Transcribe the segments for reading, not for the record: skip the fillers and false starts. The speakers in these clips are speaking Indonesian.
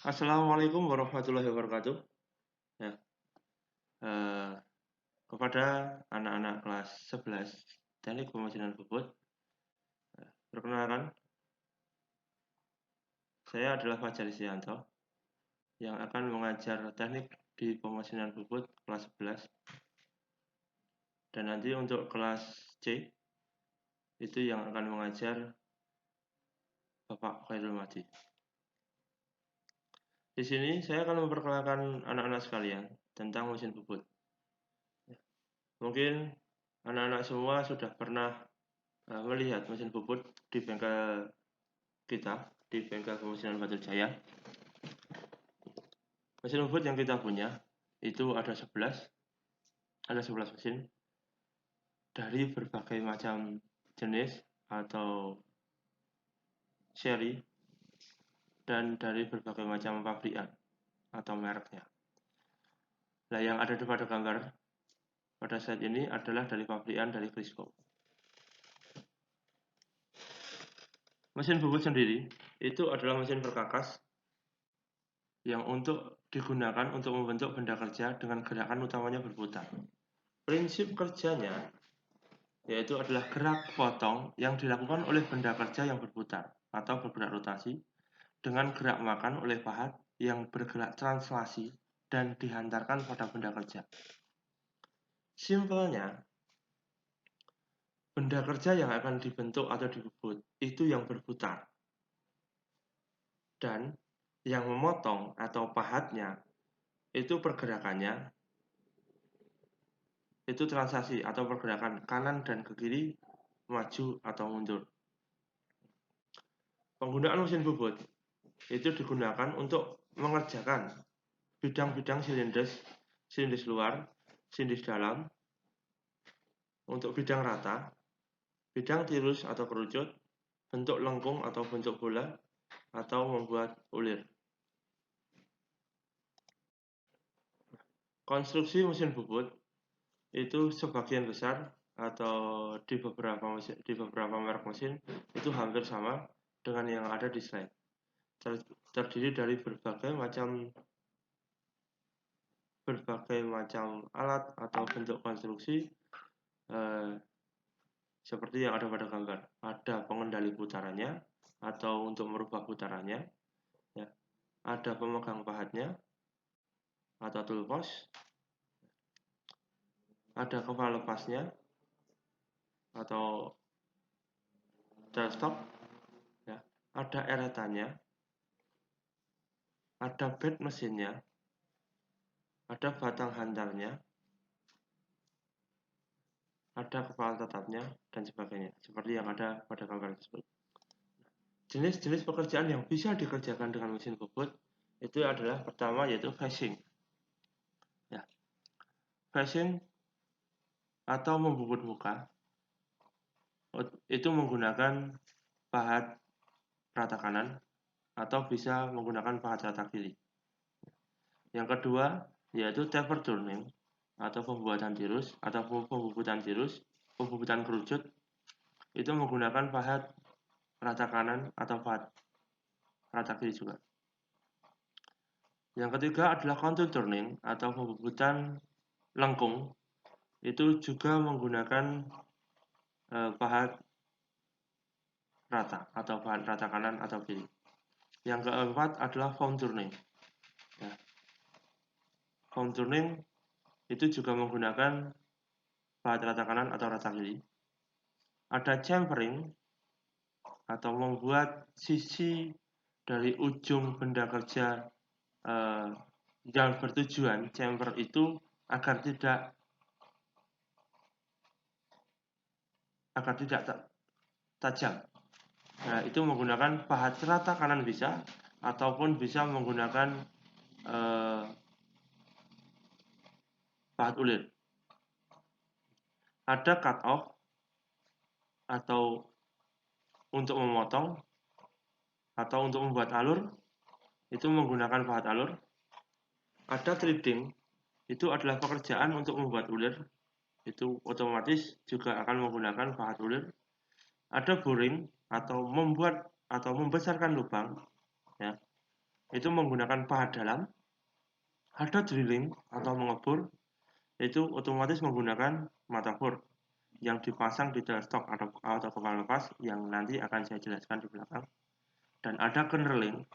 Assalamualaikum warahmatullahi wabarakatuh. Ya, eh, kepada anak-anak kelas 11 Teknik Pemesinan Bubut, perkenalkan, saya adalah Fajar Isdianto yang akan mengajar teknik di pemesinan bubut kelas 11. Dan nanti untuk kelas C itu yang akan mengajar Bapak Khairul Mahdi. Di sini saya akan memperkenalkan anak-anak sekalian tentang mesin bubut. Mungkin anak-anak semua sudah pernah melihat mesin bubut di bengkel kita, di bengkel pemesinan Batu Jaya. Mesin bubut yang kita punya itu ada 11 mesin dari berbagai macam jenis atau seri dan dari berbagai macam pabrikan atau mereknya. Nah, yang ada pada gambar pada saat ini adalah dari pabrikan dari Crisco. Mesin bubut sendiri itu adalah mesin perkakas yang digunakan untuk membentuk benda kerja dengan gerakan utamanya berputar. Prinsip kerjanya yaitu adalah gerak potong yang dilakukan oleh benda kerja yang berputar atau bergerak rotasi dengan gerak makan oleh pahat yang bergerak translasi dan dihantarkan pada benda kerja. Simpelnya, benda kerja yang akan dibentuk atau dibubut itu yang berputar. Dan yang memotong atau pahatnya itu pergerakannya itu translasi atau pergerakan kanan dan ke kiri, maju atau mundur. Penggunaan mesin bubut itu digunakan untuk mengerjakan bidang-bidang silindris luar, silindris dalam, untuk bidang rata, bidang tirus atau kerucut, bentuk lengkung atau bentuk bola, atau membuat ulir. Konstruksi mesin bubut itu sebagian besar atau di beberapa merek mesin itu hampir sama dengan yang ada di slide. Terdiri dari berbagai macam alat atau bentuk konstruksi seperti yang ada pada gambar. Ada pengendali putarannya atau untuk merubah putarannya, ya. Ada pemegang pahatnya atau toolbox, ada kepala lepasnya atau tailstock, ya. Ada eretannya, ada bed mesinnya, ada batang hantarnya, ada kepala tetapnya, dan sebagainya, seperti yang ada pada gambar tersebut. Jenis-jenis pekerjaan yang bisa dikerjakan dengan mesin bubut itu adalah pertama yaitu facing. Ya. Facing atau membubut muka itu menggunakan pahat rata kanan atau bisa menggunakan pahat rata kiri. Yang kedua yaitu taper turning atau pembuatan tirus atau pembubutan tirus, pembubutan kerucut itu menggunakan pahat rata kanan atau pahat rata kiri juga. Yang ketiga adalah contour turning atau pembubutan lengkung, itu juga menggunakan pahat rata atau pahat rata kanan atau kiri. Yang keempat adalah found turning. Ya. Found turning itu juga menggunakan pahat rata kanan atau rata kiri. Ada chamfering atau membuat sisi dari ujung benda kerja yang bertujuan chamfer itu agar tidak tajam. Nah, itu menggunakan pahat rata kanan bisa ataupun bisa menggunakan pahat ulir. Ada cut off atau untuk memotong atau untuk membuat alur itu menggunakan pahat alur. Ada threading, itu adalah pekerjaan untuk membuat ulir, itu otomatis juga akan menggunakan pahat ulir. Ada boring atau membuat atau membesarkan lubang, ya. itu menggunakan pahat dalam, ada drilling atau mengebor, itu otomatis menggunakan mata bor yang dipasang di tailstock atau kepala lepas yang nanti akan saya jelaskan di belakang. Dan ada knurling,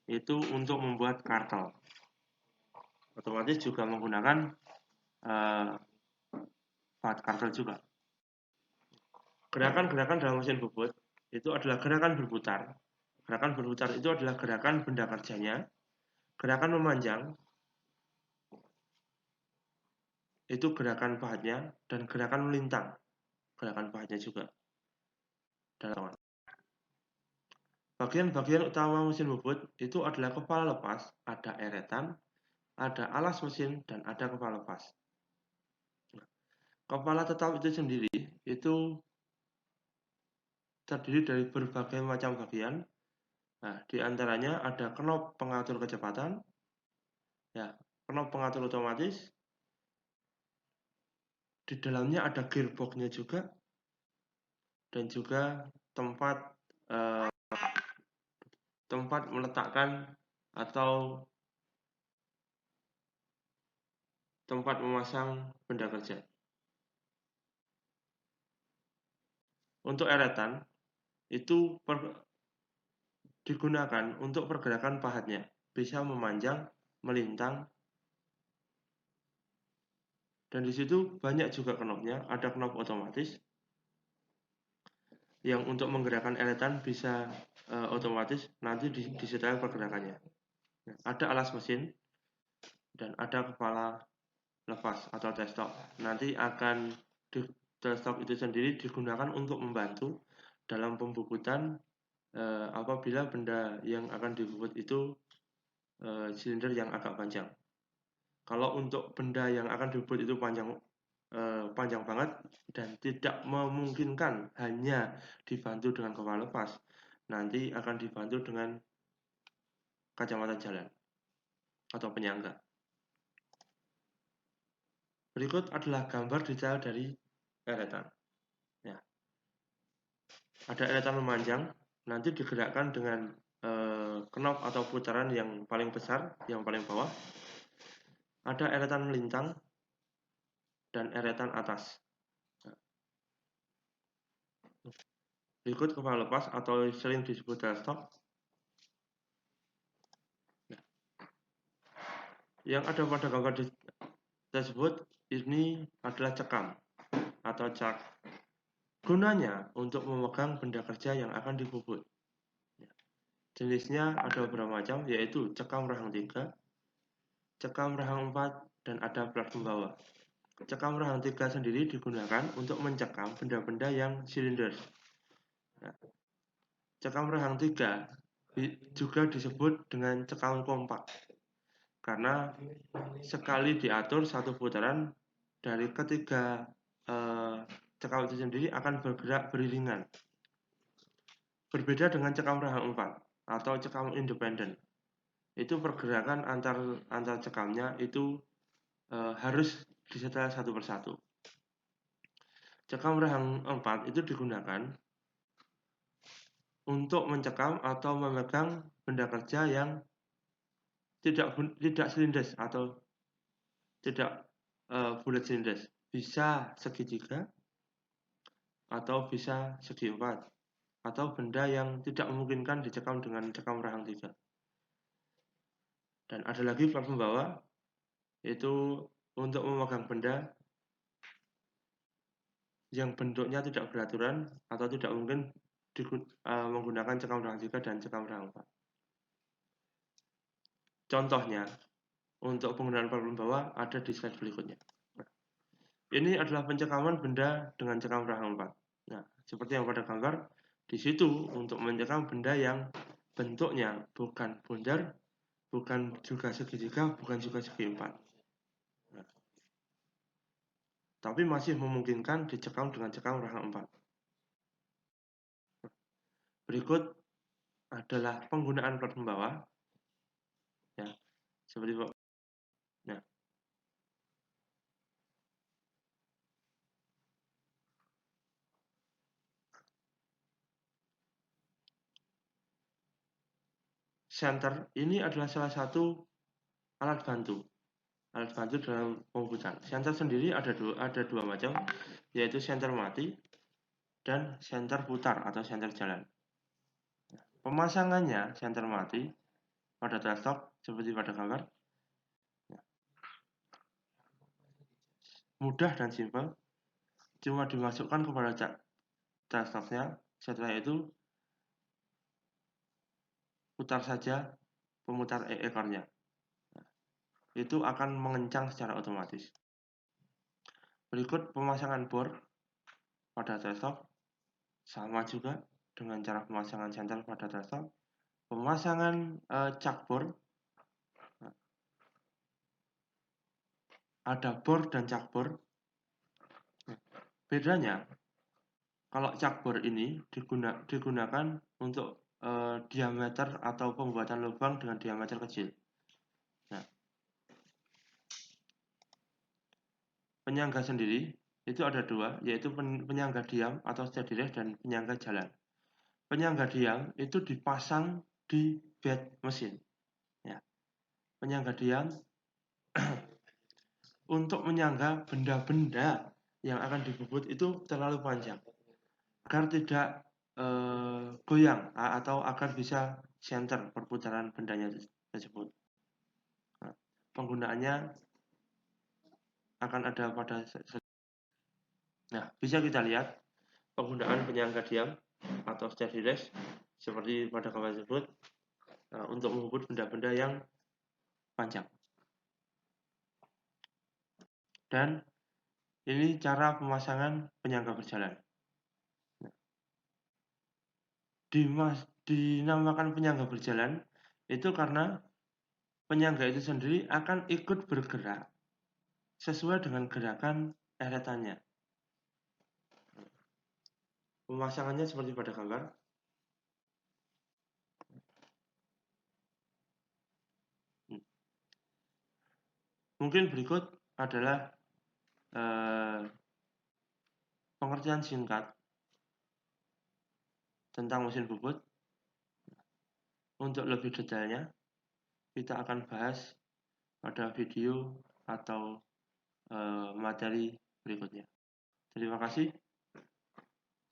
itu untuk membuat kartel. Otomatis juga menggunakan pahat kartel juga. Gerakan-gerakan dalam mesin bobot itu adalah gerakan berputar. Gerakan berputar itu adalah gerakan benda kerjanya. Gerakan memanjang itu gerakan pahatnya, dan gerakan melintang gerakan pahatnya juga. Bagian-bagian utama mesin bobot itu adalah kepala lepas, ada eretan, ada alas mesin, dan ada kepala lepas. Kepala tetap itu sendiri itu terdiri dari berbagai macam bagian. Nah, di antaranya ada knop pengatur kecepatan, ya, knop pengatur otomatis. Di dalamnya ada gearbox-nya juga, dan juga tempat meletakkan atau tempat memasang benda kerja. Untuk eretan itu digunakan untuk pergerakan pahatnya, bisa memanjang, melintang, dan di situ banyak juga knopnya. Ada knop otomatis yang untuk menggerakkan eretan bisa otomatis, nanti disetel pergerakannya. Ada alas mesin dan ada kepala lepas atau tailstock. Nanti akan tailstock itu sendiri digunakan untuk membantu dalam pembubutan apabila benda yang akan dibubut itu silinder yang agak panjang. Kalau untuk benda yang akan dibubut itu panjang banget dan tidak memungkinkan hanya dibantu dengan kepala lepas, nanti akan dibantu dengan kacamata jalan atau penyangga. Berikut adalah gambar detail dari eretan. Ya. Ada eretan memanjang, nanti digerakkan dengan knop atau putaran yang paling besar, yang paling bawah. Ada eretan melintang dan eretan atas. Berikut kepala lepas atau sering disebut tailstock. Yang ada pada gambar tersebut ini adalah cekam atau cak. Gunanya untuk memegang benda kerja yang akan dibubut. Jenisnya ada beberapa macam, yaitu cekam rahang 3, cekam rahang 4, dan ada plat pembawa. Cekam rahang 3 sendiri digunakan untuk mencekam benda-benda yang silinder. Nah, cekam rahang 3 juga disebut dengan cekam kompak, karena sekali diatur satu putaran dari ketiga cekam itu sendiri akan bergerak beriringan. Berbeda dengan cekam rahang 4 atau cekam independen. Itu pergerakan antar cekamnya itu harus disetel satu persatu. Cekam rahang 4 itu digunakan untuk mencekam atau memegang benda kerja yang tidak silindes atau tidak bulat silindes. Bisa segitiga atau bisa segi 4, atau benda yang tidak memungkinkan dicekam dengan cekam rahang 3. Dan ada lagi plat pembawa, yaitu untuk memegang benda yang bentuknya tidak beraturan atau tidak mungkin menggunakan cekam rahang 3 dan cekam rahang 4. Contohnya untuk penggunaan plat pembawa ada di slide berikutnya. Nah, ini adalah pencekaman benda dengan cekam rahang 4. Nah, seperti yang pada gambar, di situ untuk mencekam benda yang bentuknya bukan bundar, bukan juga segitiga, bukan juga segi 4. Nah, tapi masih memungkinkan dicekam dengan cekam rahang 4. Berikut adalah penggunaan plat pembawa. Ya, seperti nah, center ini adalah salah satu alat bantu dalam pembubutan. Senter sendiri ada dua macam, yaitu senter mati dan senter putar atau senter jalan. Pemasangannya senter mati pada tailstock seperti pada gambar, mudah dan simpel, cuma dimasukkan kepada tailstocknya. Setelah itu putar saja pemutar ekornya, itu akan mengencang secara otomatis. Berikut pemasangan bor pada tailstock, sama juga dengan cara pemasangan senter pada tailstock. Pemasangan cak bor, ada bor dan cak bor. Bedanya, kalau cak bor ini digunakan untuk diameter atau pembuatan lubang dengan diameter kecil. Nah, penyangga sendiri itu ada dua, yaitu penyangga diam atau steady rest dan penyangga jalan. Penyangga diam itu dipasang di bed mesin. Ya. Penyangga diam untuk menyangga benda-benda yang akan dibubut itu terlalu panjang, agar tidak goyang atau agar bisa center perputaran bendanya tersebut. Nah, penggunaannya akan ada pada. Nah, bisa kita lihat penggunaan penyangga diam atau steady rest seperti pada gambar tersebut untuk membubut benda-benda yang panjang. Dan ini cara pemasangan penyangga berjalan. Dinamakan penyangga berjalan itu karena penyangga itu sendiri akan ikut bergerak sesuai dengan gerakan eretannya. Pemasangannya seperti pada gambar. Mungkin berikut adalah pengertian singkat tentang mesin bubut. Untuk lebih detailnya, kita akan bahas pada video atau materi berikutnya. Terima kasih.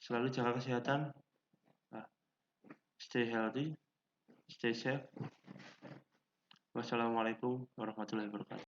Selalu jaga kesehatan. Stay healthy, stay safe. Wassalamualaikum warahmatullahi wabarakatuh.